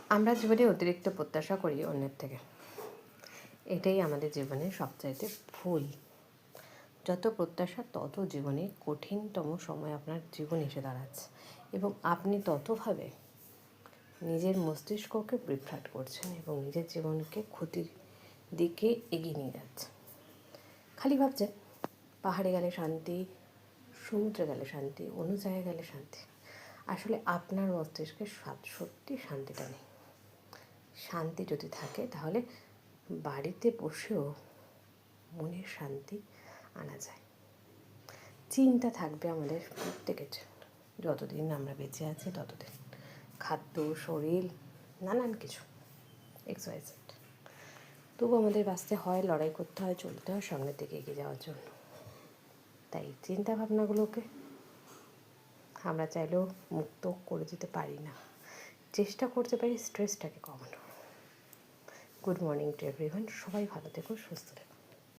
আমরা জীবনে অতিরিক্ত প্রত্যাশা করি অন্যের থেকে। এটাই আমাদের জীবনের সবচাইতে ভুল। যত প্রত্যাশা তত জীবনে কঠিনতম সময় আপনার জীবন এসে দাঁড়াচ্ছে, এবং আপনি ততভাবে নিজের মস্তিষ্ককে বিভ্রাট করছেন এবং নিজের জীবনকে ক্ষতির দিকে এগিয়ে নিয়ে যাচ্ছেন। খালি ভাবছেন পাহাড়ে গেলে শান্তি, সমুদ্রে গেলে শান্তি, অন্য জায়গায় গেলে শান্তি। আসলে আপনার মস্তিষ্কে সত্যি শান্তিটা নেই। শান্তি যদি থাকে তাহলে বাড়িতে বসেও মনের শান্তি আনা যায়। চিন্তা থাকবে আমাদের প্রত্যেকের জন্য, যতদিন আমরা বেঁচে আছি ততদিন। খাদ্য, শরীর, নানান কিছু XYZ। তবু আমাদের বাঁচতে হয়, লড়াই করতে হয়, চলতে হয় সামনের দিকে এগিয়ে যাওয়ার জন্য। তাই চিন্তা ভাবনাগুলোকে আমরা চাইলেও মুক্ত করে দিতে পারি না। চেষ্টা করতে পারি স্ট্রেসটাকে কমানো। Good morning to everyone. সবাই ভালো থেকো, সুস্থ থেকো।